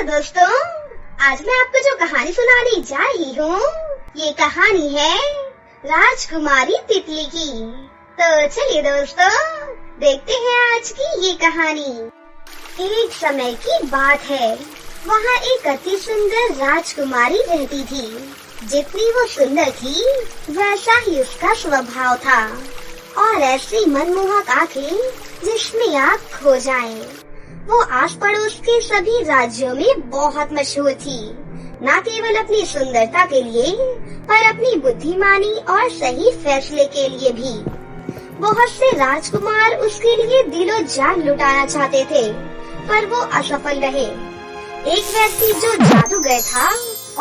दोस्तों, आज मैं आपको जो कहानी सुनाने जा रही हूँ, ये कहानी है राजकुमारी तितली की। तो चलिए दोस्तों, देखते हैं आज की ये कहानी। एक समय की बात है, वहाँ एक अति सुंदर राजकुमारी रहती थी। जितनी वो सुंदर थी, वैसा ही उसका स्वभाव था और ऐसी मनमोहक आंखें जिसमें आप खो जाएं। वो आस पड़ोस के सभी राज्यों में बहुत मशहूर थी, न केवल अपनी सुंदरता के लिए, पर अपनी बुद्धिमानी और सही फैसले के लिए भी। बहुत से राजकुमार उसके लिए दिलो जान लुटाना चाहते थे, पर वो असफल रहे। एक व्यक्ति जो जादूगर था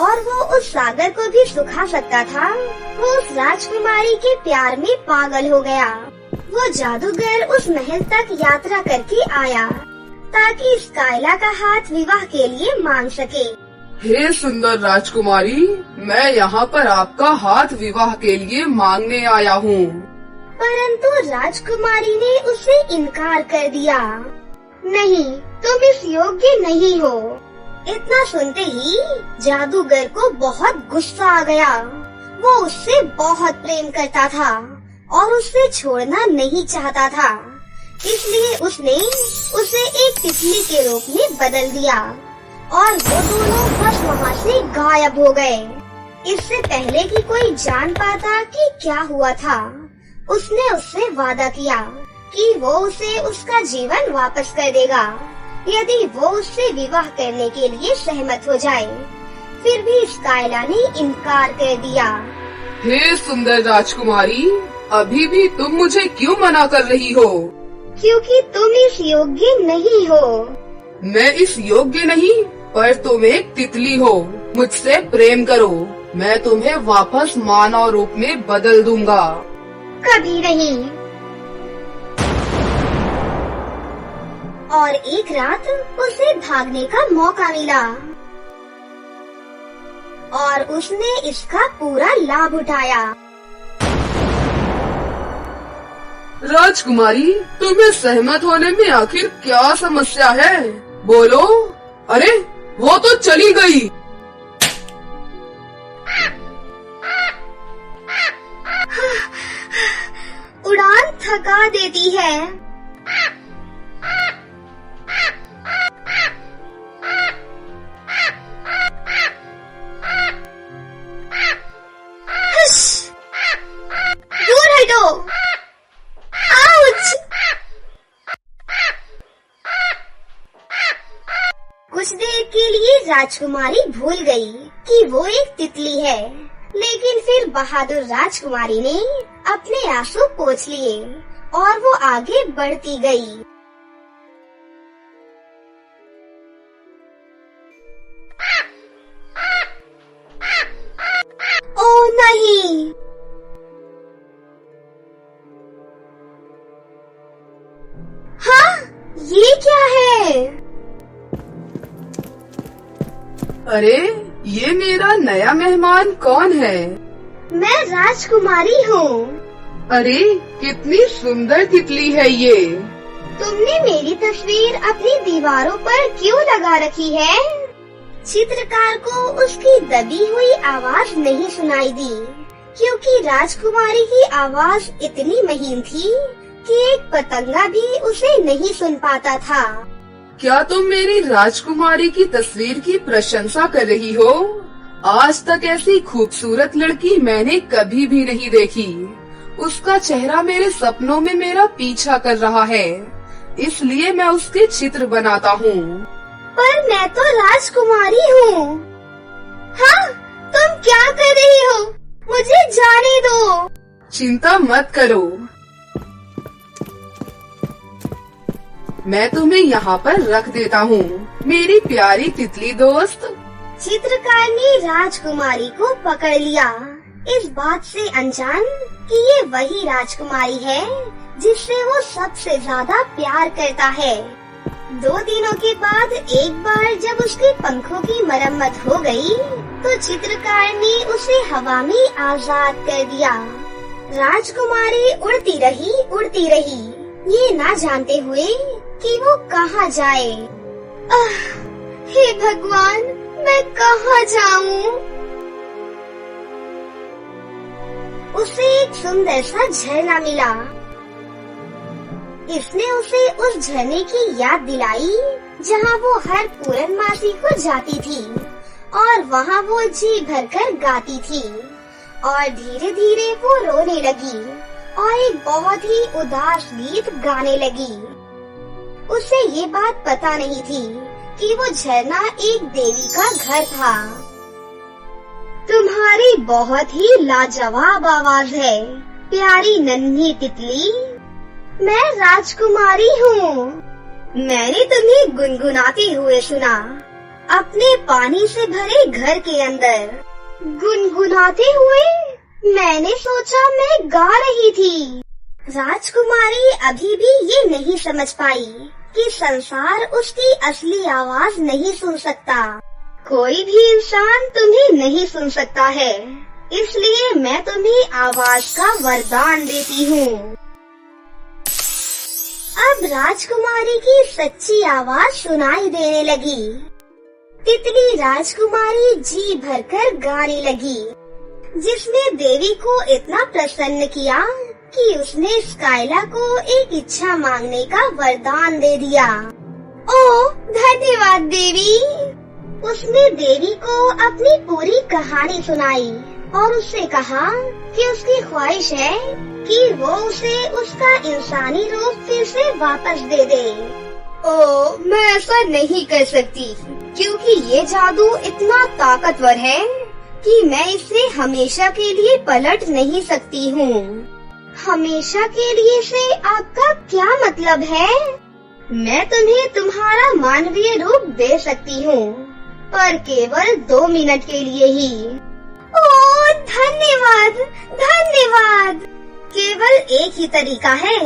और वो उस सागर को भी सुखा सकता था, वो उस राजकुमारी के प्यार में पागल हो गया। वो जादूगर उस महल तक यात्रा करके आया ताकि स्काइला का हाथ विवाह के लिए मांग सके। हे सुंदर राजकुमारी, मैं यहाँ पर आपका हाथ विवाह के लिए मांगने आया हूँ। परंतु राजकुमारी ने उसे इनकार कर दिया। नहीं, तुम इस योग्य नहीं हो। इतना सुनते ही जादूगर को बहुत गुस्सा आ गया। वो उससे बहुत प्रेम करता था और उससे छोड़ना नहीं चाहता था, इसलिए उसने उसे एक तितली के रूप में बदल दिया और वो दोनों बस वहाँ से गायब हो गए। इससे पहले कि कोई जान पाता कि क्या हुआ था, उसने उससे वादा किया कि वो उसे उसका जीवन वापस कर देगा यदि वो उससे विवाह करने के लिए सहमत हो जाए। फिर भी स्काइला ने इनकार कर दिया। हे सुंदर राजकुमारी, अभी भी तुम मुझे क्यों मना कर रही हो? क्योंकि तुम इस योग्य नहीं हो। मैं इस योग्य नहीं, पर तुम एक तितली हो। मुझसे प्रेम करो, मैं तुम्हें वापस मानव रूप में बदल दूंगा। कभी नहीं। और एक रात उसे भागने का मौका मिला और उसने इसका पूरा लाभ उठाया। राजकुमारी, तुम्हें सहमत होने में आखिर क्या समस्या है? बोलो। अरे, वो तो चली गई। उड़ान थका देती है। दूर हटो। आउच! कुछ देर के लिए राजकुमारी भूल गई कि वो एक तितली है, लेकिन फिर बहादुर राजकुमारी ने अपने आंसू पोंछ लिए और वो आगे बढ़ती गई। ओ नहीं! हाँ, ये क्या है? अरे, ये मेरा नया मेहमान कौन है? मैं राजकुमारी हूँ। अरे, कितनी सुंदर तितली है ये। तुमने मेरी तस्वीर अपनी दीवारों पर क्यों लगा रखी है? चित्रकार को उसकी दबी हुई आवाज नहीं सुनाई दी, क्योंकि राजकुमारी की आवाज इतनी महीन थी कि एक पतंगा भी उसे नहीं सुन पाता था। क्या तुम मेरी राजकुमारी की तस्वीर की प्रशंसा कर रही हो? आज तक ऐसी खूबसूरत लड़की मैंने कभी भी नहीं देखी। उसका चेहरा मेरे सपनों में मेरा पीछा कर रहा है, इसलिए मैं उसके चित्र बनाता हूँ। पर मैं तो राजकुमारी हूँ। हाँ, तुम क्या कर रही हो? मुझे जाने दो। चिंता मत करो, मैं तुम्हें यहाँ पर रख देता हूँ, मेरी प्यारी तितली दोस्त। चित्रकार ने राजकुमारी को पकड़ लिया, इस बात से अनजान कि ये वही राजकुमारी है जिससे वो सबसे ज्यादा प्यार करता है। 2 दिनों के बाद एक बार जब उसके पंखों की मरम्मत हो गई, तो चित्रकार ने उसे हवा में आजाद कर दिया। राजकुमारी उड़ती रही, ये ना जानते हुए कि वो कहाँ जाए। हे भगवान, मैं कहाँ जाऊँ? उसे एक सुंदर सा झरना मिला। इसने उसे उस झरने की याद दिलाई जहाँ वो हर पूर्णमासी को जाती थी और वहाँ वो जी भरकर गाती थी। और धीरे धीरे वो रोने लगी और एक बहुत ही उदास गीत गाने लगी। उसे ये बात पता नहीं थी कि वो झरना एक देवी का घर था। तुम्हारी बहुत ही लाजवाब आवाज है, प्यारी नन्ही तितली। मैं राजकुमारी हूँ। मैंने तुम्हें गुनगुनाते हुए सुना अपने पानी से भरे घर के अंदर। गुनगुनाते हुए? मैंने सोचा मैं गा रही थी। राजकुमारी अभी भी ये नहीं समझ पाई कि संसार उसकी असली आवाज नहीं सुन सकता। कोई भी इंसान तुम्हें नहीं सुन सकता है, इसलिए मैं तुम्हें आवाज का वरदान देती हूँ। अब राजकुमारी की सच्ची आवाज सुनाई देने लगी। तितली राजकुमारी जी भरकर गाने लगी, जिसने देवी को इतना प्रसन्न किया कि उसने स्काइला को एक इच्छा मांगने का वरदान दे दिया। ओ धन्यवाद देवी। उसने देवी को अपनी पूरी कहानी सुनाई और उससे कहा कि उसकी ख्वाहिश है कि वो उसे उसका इंसानी रूप फिर से वापस दे दे। ओ, मैं ऐसा नहीं कर सकती क्योंकि ये जादू इतना ताकतवर है कि मैं इसे हमेशा के लिए पलट नहीं सकती हूँ। हमेशा के लिए से आपका क्या मतलब है? मैं तुम्हें तुम्हारा मानवीय रूप दे सकती हूँ, पर केवल 2 मिनट के लिए ही। ओह धन्यवाद, धन्यवाद। केवल एक ही तरीका है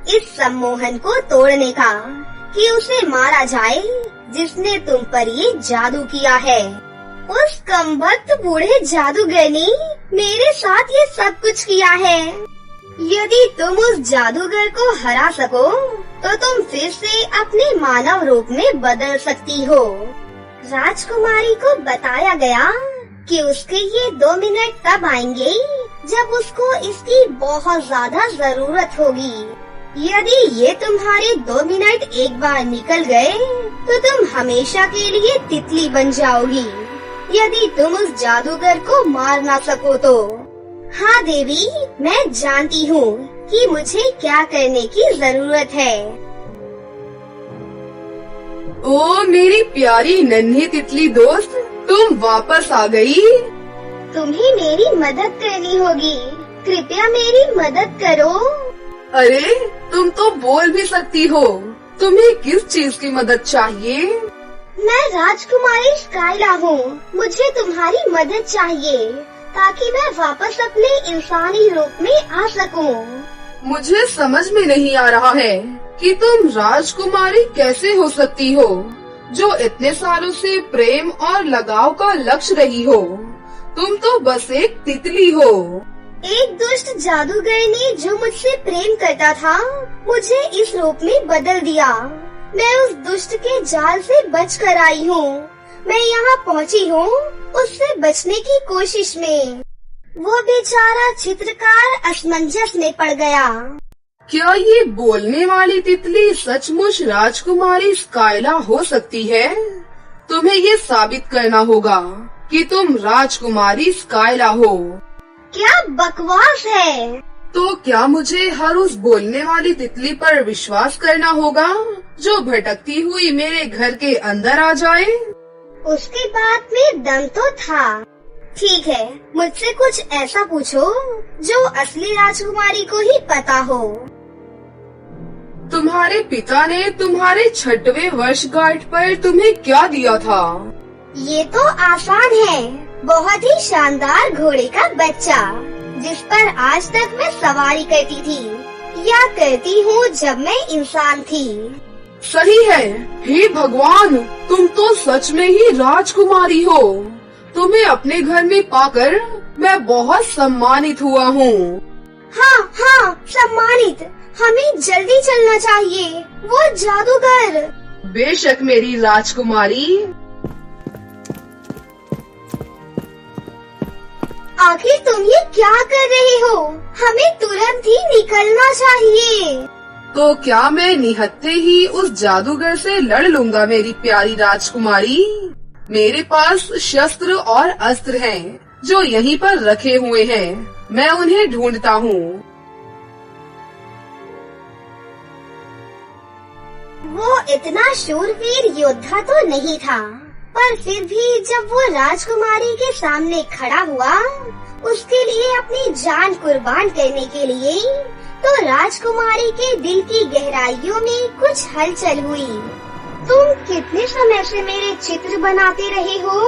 इस सम्मोहन को तोड़ने का, कि उसे मारा जाए जिसने तुम पर ये जादू किया है। उस कमबख्त बूढ़े जादूगर ने मेरे साथ ये सब कुछ किया है। यदि तुम उस जादूगर को हरा सको तो तुम फिर से अपने मानव रूप में बदल सकती हो। राजकुमारी को बताया गया कि उसके ये 2 मिनट तब आएंगे जब उसको इसकी बहुत ज्यादा जरूरत होगी। यदि ये तुम्हारे 2 मिनट एक बार निकल गए तो तुम हमेशा के लिए तितली बन जाओगी, यदि तुम उस जादूगर को मार ना सको तो। हाँ देवी, मैं जानती हूँ कि मुझे क्या करने की जरूरत है। ओ मेरी प्यारी नन्ही तितली दोस्त, तुम वापस आ गई। तुम्हें मेरी मदद करनी होगी, कृपया मेरी मदद करो। अरे तुम तो बोल भी सकती हो, तुम्हें किस चीज की मदद चाहिए? मैं राजकुमारी स्काइला हूँ, मुझे तुम्हारी मदद चाहिए ताकि मैं वापस अपने इंसानी रूप में आ सकूं। मुझे समझ में नहीं आ रहा है कि तुम राजकुमारी कैसे हो सकती हो, जो इतने सालों से प्रेम और लगाव का लक्ष्य रही हो। तुम तो बस एक तितली हो। एक दुष्ट जादूगर ने जो मुझसे प्रेम करता था, मुझे इस रूप में बदल दिया। मैं उस दुष्ट के जाल से बच कर आई हूँ। मैं यहाँ पहुँची हूँ उससे बचने की कोशिश में। वो बेचारा चित्रकार असमंजस में पड़ गया। क्या ये बोलने वाली तितली सचमुच राजकुमारी स्काइला हो सकती है? तुम्हें ये साबित करना होगा कि तुम राजकुमारी स्काइला हो। क्या बकवास है? तो क्या मुझे हर उस बोलने वाली तितली पर विश्वास करना होगा जो भटकती हुई मेरे घर के अंदर आ जाए? उसकी बात में दम तो था। ठीक है, मुझसे कुछ ऐसा पूछो जो असली राजकुमारी को ही पता हो। तुम्हारे पिता ने तुम्हारे 6वें वर्षगांठ पर तुम्हें क्या दिया था? ये तो आसान है, बहुत ही शानदार घोड़े का बच्चा, जिस पर आज तक मैं सवारी करती थी या करती हूँ जब मैं इंसान थी। सही है। हे भगवान, तुम तो सच में ही राजकुमारी हो। तुम्हें अपने घर में पाकर मैं बहुत सम्मानित हुआ हूँ। हाँ, सम्मानित। हमें जल्दी चलना चाहिए। वो जादूगर। बेशक मेरी राजकुमारी, आखिर तुम ये क्या कर रहे हो? हमें तुरंत ही निकलना चाहिए। तो क्या मैं निहत्थे ही उस जादूगर से लड़ लूंगा मेरी प्यारी राजकुमारी? मेरे पास शस्त्र और अस्त्र हैं, जो यहीं पर रखे हुए हैं। मैं उन्हें ढूंढता हूँ। वो इतना शूरवीर योद्धा तो नहीं था, पर फिर भी जब वो राजकुमारी के सामने खड़ा हुआ, उसके लिए अपनी जान कुर्बान करने के लिए, तो राजकुमारी के दिल की गहराइयों में कुछ हलचल हुई। तुम कितने समय से मेरे चित्र बनाते रहे हो?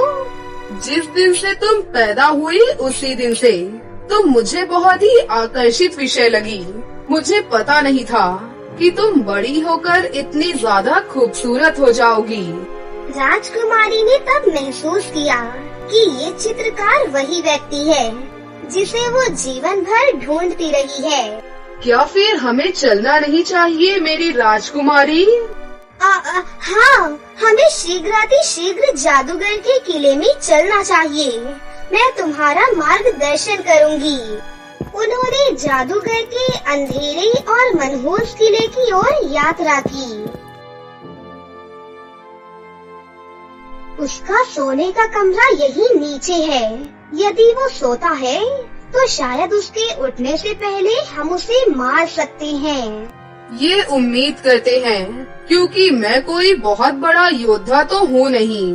जिस दिन से तुम पैदा हुई उसी दिन से तुम मुझे बहुत ही आकर्षित विषय लगी। मुझे पता नहीं था कि तुम बड़ी होकर इतनी ज्यादा खूबसूरत हो जाओगी। राजकुमारी ने तब महसूस किया कि ये चित्रकार वही व्यक्ति है जिसे वो जीवन भर ढूंढती रही है। क्या फिर हमें चलना नहीं चाहिए मेरी राजकुमारी? हाँ, हमें शीघ्र जादूगर के किले में चलना चाहिए। मैं तुम्हारा मार्गदर्शन करूंगी। उन्होंने जादूगर के अंधेरे और मनहूस किले की ओर यात्रा की। उसका सोने का कमरा यही नीचे है। यदि वो सोता है तो शायद उसके उठने से पहले हम उसे मार सकते हैं। ये उम्मीद करते हैं, क्योंकि मैं कोई बहुत बड़ा योद्धा तो हूँ नहीं।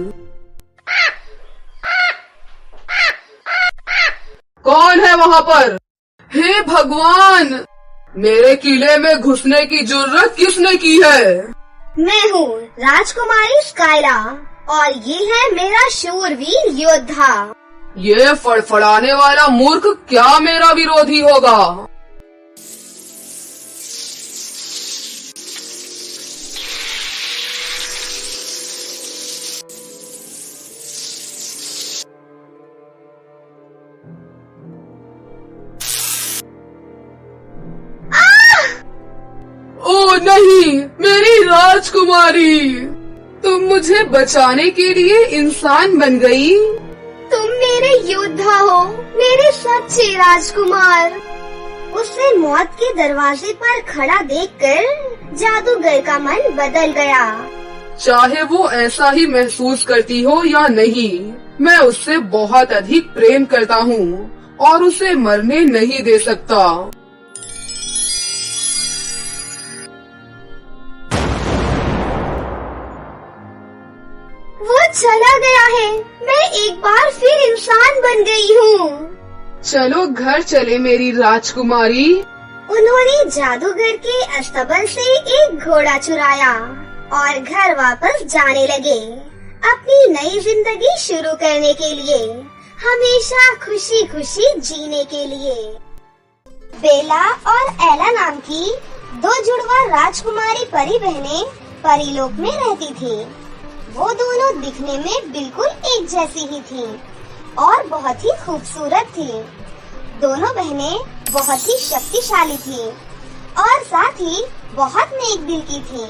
कौन है वहाँ पर? हे भगवान, मेरे किले में घुसने की जुर्रत किसने की है? मैं हूँ राजकुमारी स्काइला, और ये है मेरा शूरवीर योद्धा। ये फड़फड़ाने वाला मूर्ख क्या मेरा विरोधी होगा? ओ नहीं, मेरी राजकुमारी, तुम मुझे बचाने के लिए इंसान बन गई। तुम मेरे योद्धा हो, मेरे सच्चे राजकुमार। उसे मौत के दरवाजे पर खड़ा देखकर जादूगर का मन बदल गया। चाहे वो ऐसा ही महसूस करती हो या नहीं, मैं उससे बहुत अधिक प्रेम करता हूँ और उसे मरने नहीं दे सकता। वो चला गया है। मैं एक बार फिर इंसान बन गई हूँ। चलो घर चले मेरी राजकुमारी। उन्होंने जादूगर के अस्तबल से एक घोड़ा चुराया और घर वापस जाने लगे, अपनी नई जिंदगी शुरू करने के लिए, हमेशा खुशी खुशी जीने के लिए। बेला और एला नाम की दो जुड़वा राजकुमारी परी बहनें परीलोक में रहती थी। वो दोनों दिखने में बिल्कुल एक जैसी ही थीं और बहुत ही खूबसूरत थीं। दोनों बहनें बहुत ही शक्तिशाली थीं और साथ ही बहुत नेक दिल की थीं।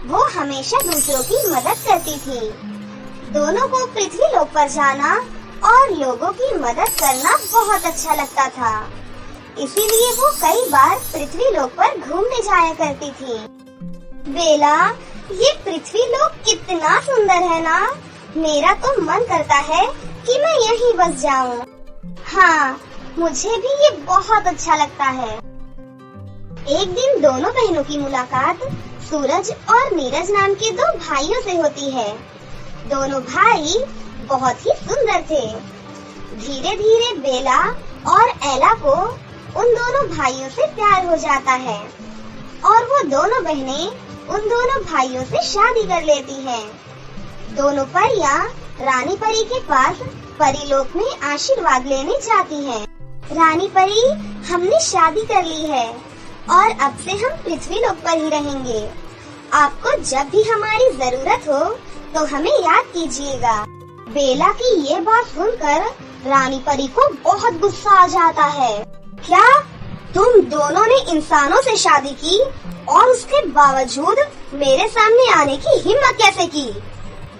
वो हमेशा दूसरों की मदद करती थीं। दोनों को पृथ्वी लोक पर जाना और लोगों की मदद करना बहुत अच्छा लगता था, इसीलिए वो कई बार पृथ्वी लोक पर घूमने जाया करती थीं। बेला, ये पृथ्वी लोक कितना सुंदर है ना। मेरा तो मन करता है कि मैं यहीं बस जाऊं। हाँ, मुझे भी ये बहुत अच्छा लगता है। एक दिन दोनों बहनों की मुलाकात सूरज और नीरज नाम के दो भाइयों से होती है। दोनों भाई बहुत ही सुंदर थे। धीरे धीरे बेला और एला को उन दोनों भाइयों से प्यार हो जाता है और वो दोनों बहनें उन दोनों भाइयों से शादी कर लेती हैं। दोनों परियां रानी परी के पास परीलोक में आशीर्वाद लेने जाती हैं। रानी परी, हमने शादी कर ली है और अब से हम पृथ्वी लोक पर ही रहेंगे। आपको जब भी हमारी जरूरत हो तो हमें याद कीजिएगा। बेला की ये बात सुनकर रानी परी को बहुत गुस्सा आ जाता है। क्या तुम दोनों ने इंसानों से शादी की और उसके बावजूद मेरे सामने आने की हिम्मत कैसे की?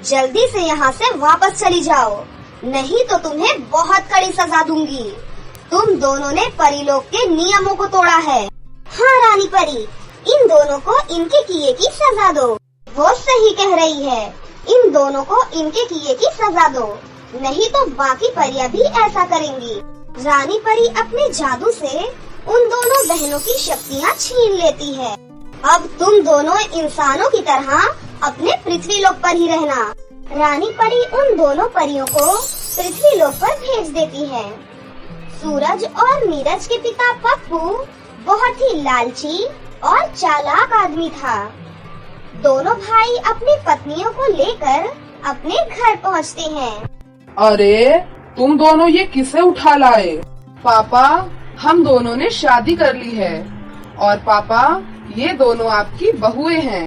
जल्दी से यहाँ से वापस चली जाओ, नहीं तो तुम्हें बहुत कड़ी सजा दूंगी। तुम दोनों ने परीलोक के नियमों को तोड़ा है। हाँ रानी परी, इन दोनों को इनके किए की सजा दो। वो सही कह रही है, इन दोनों को इनके किए की सजा दो, नहीं तो बाकी परियां भी ऐसा करेंगी। रानी परी अपने जादू से उन दोनों बहनों की शक्तियाँ छीन लेती है। अब तुम दोनों इंसानों की तरह अपने पृथ्वीलोक पर ही रहना। रानी परी उन दोनों परियों को पृथ्वीलोक पर भेज देती है। सूरज और नीरज के पिता पप्पू बहुत ही लालची और चालाक आदमी था। दोनों भाई अपनी पत्नियों को लेकर अपने घर पहुंचते हैं। अरे तुम दोनों ये किसे उठा लाए? पापा, हम दोनों ने शादी कर ली है और पापा ये दोनों आपकी बहुएं हैं।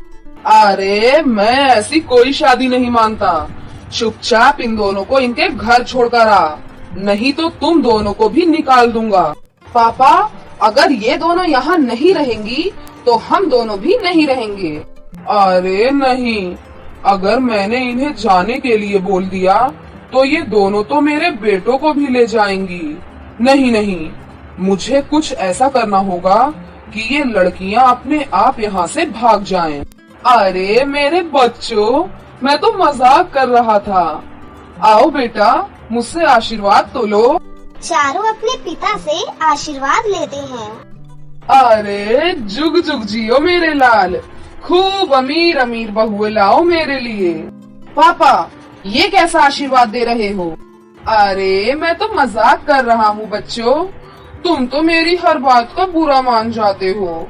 अरे मैं ऐसी कोई शादी नहीं मानता। चुपचाप इन दोनों को इनके घर छोड़कर आ, नहीं तो तुम दोनों को भी निकाल दूंगा। पापा, अगर ये दोनों यहाँ नहीं रहेंगी तो हम दोनों भी नहीं रहेंगे। अरे नहीं, अगर मैंने इन्हें जाने के लिए बोल दिया तो ये दोनों तो मेरे बेटों को भी ले जाएंगी। नहीं नहीं, मुझे कुछ ऐसा करना होगा कि ये लड़कियां अपने आप यहाँ से भाग जाएं। अरे मेरे बच्चों, मैं तो मजाक कर रहा था। आओ बेटा, मुझसे आशीर्वाद तो लो। चारों अपने पिता से आशीर्वाद लेते हैं। अरे जुग जुग जियो मेरे लाल, खूब अमीर अमीर बहुए लाओ मेरे लिए। पापा, ये कैसा आशीर्वाद दे रहे हो? अरे मैं तो मजाक कर रहा हूँ बच्चों, तुम तो मेरी हर बात का बुरा मान जाते हो।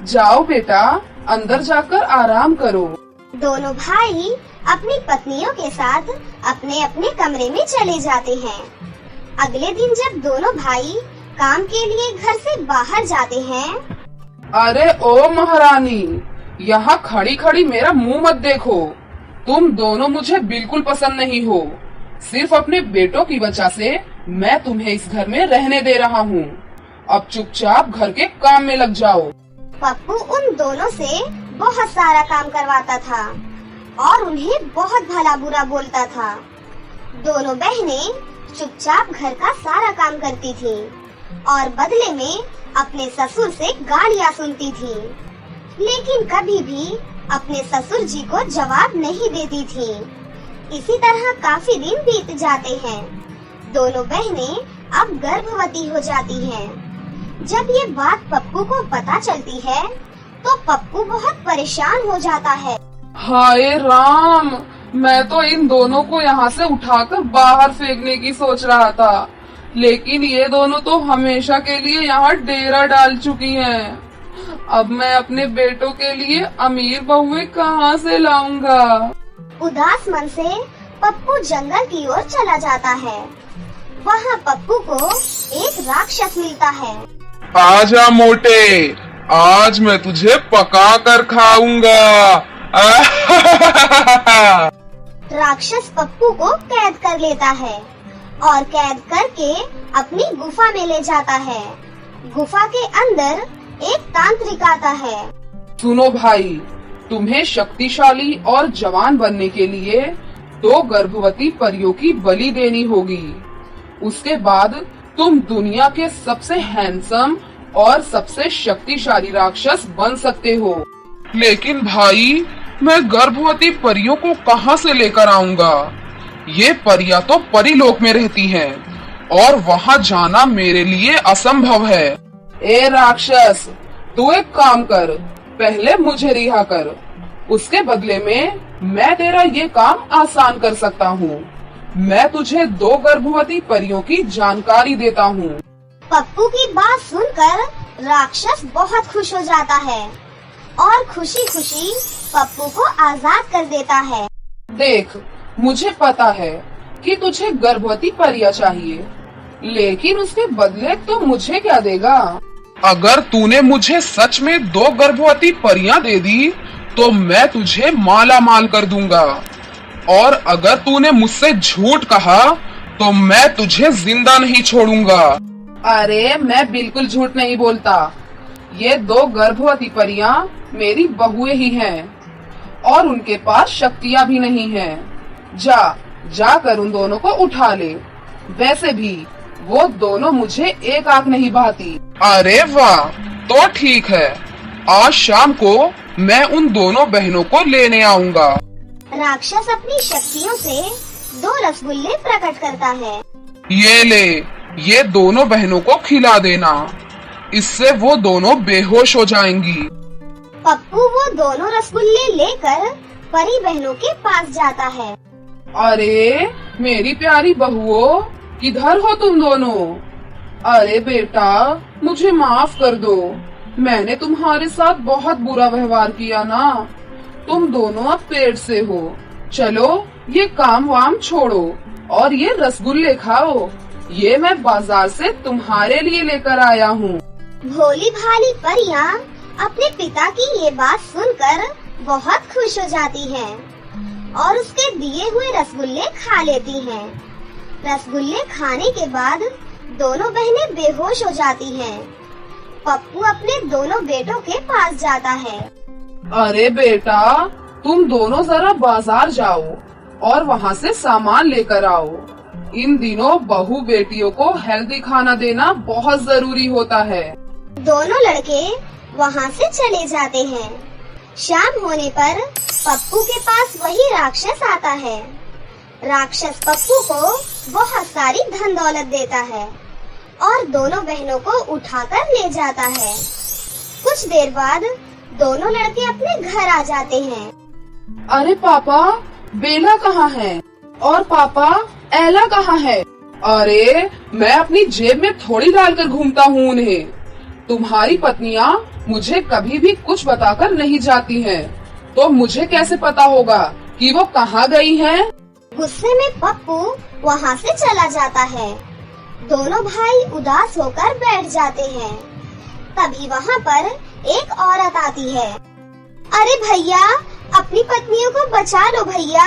जाओ बेटा, अंदर जाकर आराम करो। दोनों भाई अपनी पत्नियों के साथ अपने अपने कमरे में चले जाते हैं। अगले दिन जब दोनों भाई काम के लिए घर से बाहर जाते हैं। अरे ओ महारानी, यहाँ खड़ी खड़ी मेरा मुंह मत देखो। तुम दोनों मुझे बिल्कुल पसंद नहीं हो। सिर्फ अपने बेटों की वजह से मैं तुम्हें इस घर में रहने दे रहा हूँ। अब चुपचाप घर के काम में लग जाओ। पप्पू उन दोनों से बहुत सारा काम करवाता था और उन्हें बहुत भला बुरा बोलता था। दोनों बहनें चुपचाप घर का सारा काम करती थीं और बदले में अपने ससुर से गालियाँ सुनती थीं, लेकिन कभी भी अपने ससुर जी को जवाब नहीं देती थीं। इसी तरह काफी दिन बीत जाते हैं। दोनों बहनें अब गर्भवती हो जाती हैं। जब ये बात पप्पू को पता चलती है तो पप्पू बहुत परेशान हो जाता है। हाय राम, मैं तो इन दोनों को यहाँ से उठाकर बाहर फेंकने की सोच रहा था, लेकिन ये दोनों तो हमेशा के लिए यहाँ डेरा डाल चुकी हैं। अब मैं अपने बेटों के लिए अमीर बहुएं कहाँ से लाऊंगा? उदास मन से पप्पू जंगल की ओर चला जाता है। वहाँ पप्पू को एक राक्षस मिलता है। आजा मोटे, आज मैं तुझे पका कर खाऊंगा। राक्षस पप्पू को कैद कर लेता है और कैद करके अपनी गुफा में ले जाता है। गुफा के अंदर एक तांत्रिक आता है। सुनो भाई, तुम्हें शक्तिशाली और जवान बनने के लिए 2 गर्भवती परियों की बलि देनी होगी। उसके बाद तुम दुनिया के सबसे हैंडसम और सबसे शक्तिशाली राक्षस बन सकते हो। लेकिन भाई, मैं गर्भवती परियों को कहाँ से लेकर आऊंगा? ये परियां तो परीलोक में रहती हैं और वहाँ जाना मेरे लिए असंभव है। ए राक्षस, तू एक काम कर, पहले मुझे रिहा कर, उसके बदले में मैं तेरा ये काम आसान कर सकता हूँ। मैं तुझे 2 गर्भवती परियों की जानकारी देता हूँ। पप्पू की बात सुनकर राक्षस बहुत खुश हो जाता है और खुशी खुशी पप्पू को आजाद कर देता है। देख, मुझे पता है कि तुझे गर्भवती परियां चाहिए, लेकिन उसके बदले तो मुझे क्या देगा? अगर तूने मुझे सच में 2 गर्भवती परियां दे दी तो मैं तुझे माला माल कर दूंगा, और अगर तूने मुझसे झूठ कहा तो मैं तुझे जिंदा नहीं छोड़ूंगा। अरे मैं बिल्कुल झूठ नहीं बोलता। ये 2 गर्भवती परियां मेरी बहुएं ही हैं और उनके पास शक्तियां भी नहीं हैं। जा, जाकर उन दोनों को उठा ले। वैसे भी वो दोनों मुझे एक आंख नहीं भाती। अरे वाह, तो ठीक है, आज शाम को मैं उन दोनों बहनों को लेने आऊँगा। राक्षस अपनी शक्तियों से 2 रसगुल्ले प्रकट करता है। ये ले, ये दोनों बहनों को खिला देना, इससे वो दोनों बेहोश हो जाएंगी। पप्पू वो दोनों रसगुल्ले लेकर परी बहनों के पास जाता है। अरे मेरी प्यारी बहुओं, किधर हो तुम दोनों? अरे बेटा, मुझे माफ कर दो, मैंने तुम्हारे साथ बहुत बुरा व्यवहार किया ना। तुम दोनों अब पेट से हो, चलो ये काम वाम छोड़ो और ये रसगुल्ले खाओ। ये मैं बाजार से तुम्हारे लिए लेकर आया हूँ। भोली भाली परियां अपने पिता की ये बात सुनकर बहुत खुश हो जाती हैं और उसके दिए हुए रसगुल्ले खा लेती हैं। रसगुल्ले खाने के बाद दोनों बहनें बेहोश हो जाती हैं। पप्पू अपने दोनों बेटों के पास जाता है। अरे बेटा, तुम दोनों जरा बाजार जाओ और वहाँ से सामान लेकर आओ। इन दिनों बहू बेटियों को हेल्दी खाना देना बहुत जरूरी होता है। दोनों लड़के वहाँ से चले जाते हैं। शाम होने पर पप्पू के पास वही राक्षस आता है। राक्षस पप्पू को बहुत सारी धन दौलत देता है और दोनों बहनों को उठाकर ले जाता है। कुछ देर बाद दोनों लड़के अपने घर आ जाते हैं। अरे पापा, बेला कहाँ है? और पापा, एला कहाँ है? अरे मैं अपनी जेब में थोड़ी डालकर घूमता हूँ उन्हें। तुम्हारी पत्नियाँ मुझे कभी भी कुछ बताकर नहीं जाती हैं, तो मुझे कैसे पता होगा कि वो कहाँ गई हैं? गुस्से में पप्पू वहाँ से चला जाता है। दोनों भाई उदास होकर बैठ जाते हैं। तभी वहाँ पर एक औरत आती है। अरे भैया, अपनी पत्नियों को बचा लो भैया।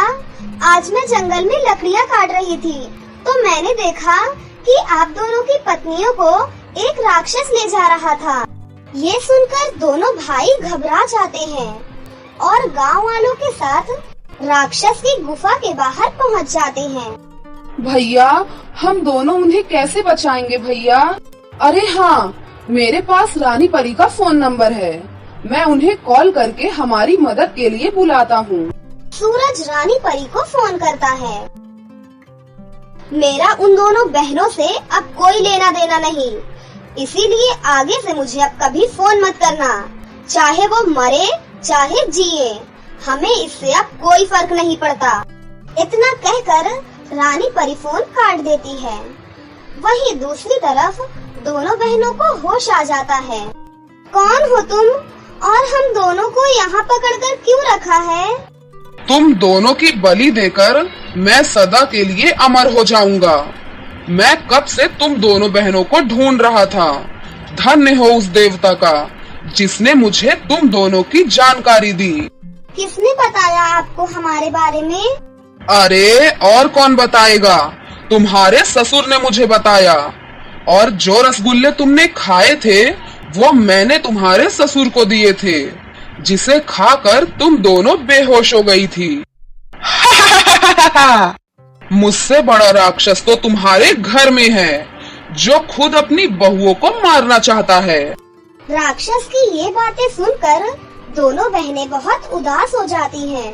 आज मैं जंगल में लकड़ियाँ काट रही थी तो मैंने देखा कि आप दोनों की पत्नियों को एक राक्षस ले जा रहा था। ये सुनकर दोनों भाई घबरा जाते हैं और गांव वालों के साथ राक्षस की गुफा के बाहर पहुंच जाते हैं। भैया, हम दोनों उन्हें कैसे बचाएंगे भैया? अरे हाँ, मेरे पास रानी परी का फोन नंबर है, मैं उन्हें कॉल करके हमारी मदद के लिए बुलाता हूँ। सूरज रानी परी को फोन करता है। मेरा उन दोनों बहनों से अब कोई लेना देना नहीं, इसीलिए आगे से मुझे अब कभी फोन मत करना। चाहे वो मरे चाहे जिए, हमें इससे अब कोई फर्क नहीं पड़ता। इतना कहकर रानी परी फोन काट देती है। वहीं दूसरी तरफ दोनों बहनों को होश आ जाता है। कौन हो तुम और हम दोनों को यहाँ पकड़कर क्यों रखा है? तुम दोनों की बलि देकर मैं सदा के लिए अमर हो जाऊंगा। मैं कब से तुम दोनों बहनों को ढूंढ रहा था। धन्य हो उस देवता का जिसने मुझे तुम दोनों की जानकारी दी। किसने बताया आपको हमारे बारे में? अरे और कौन बताएगा, तुम्हारे ससुर ने मुझे बताया। और जो रसगुल्ले तुमने खाए थे वो मैंने तुम्हारे ससुर को दिए थे, जिसे खाकर तुम दोनों बेहोश हो गई थी। मुझसे बड़ा राक्षस तो तुम्हारे घर में है, जो खुद अपनी बहुओं को मारना चाहता है। राक्षस की ये बातें सुनकर दोनों बहनें बहुत उदास हो जाती हैं।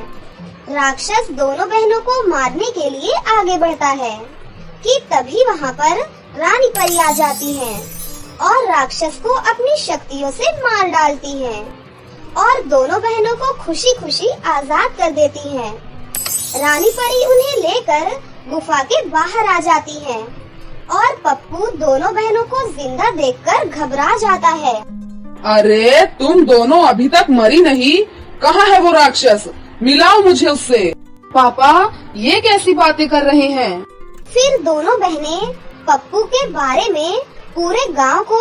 राक्षस दोनों बहनों को मारने के लिए आगे बढ़ता है कि तभी वहाँ पर रानी परी आ जाती है और राक्षस को अपनी शक्तियों से मार डालती है और दोनों बहनों को खुशी खुशी आजाद कर देती है। रानी परी उन्हें लेकर गुफा के बाहर आ जाती है और पप्पू दोनों बहनों को जिंदा देखकर घबरा जाता है। अरे तुम दोनों अभी तक मरी नहीं, कहाँ है वो राक्षस? मिलाओ मुझे उससे। पापा, ये कैसी बातें कर रहे हैं? फिर दोनों बहनें पप्पू के बारे में पूरे गांव को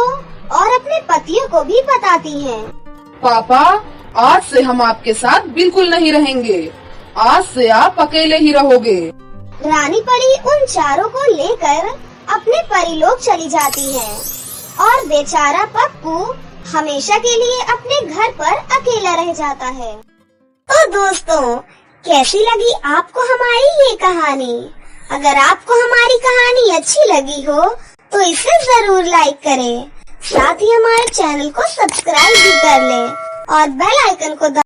और अपने पतियों को भी बताती हैं। पापा, आज से हम आपके साथ बिल्कुल नहीं रहेंगे। आज से आप अकेले ही रहोगे। रानी परी उन चारों को लेकर अपने परिलोक चली जाती है और बेचारा पप्पू हमेशा के लिए अपने घर पर अकेला रह जाता है। तो दोस्तों, कैसी लगी आपको हमारी ये कहानी? अगर आपको हमारी कहानी अच्छी लगी हो तो इसे जरूर लाइक करें, साथ ही हमारे चैनल को सब्सक्राइब भी कर लें और बेल आइकन को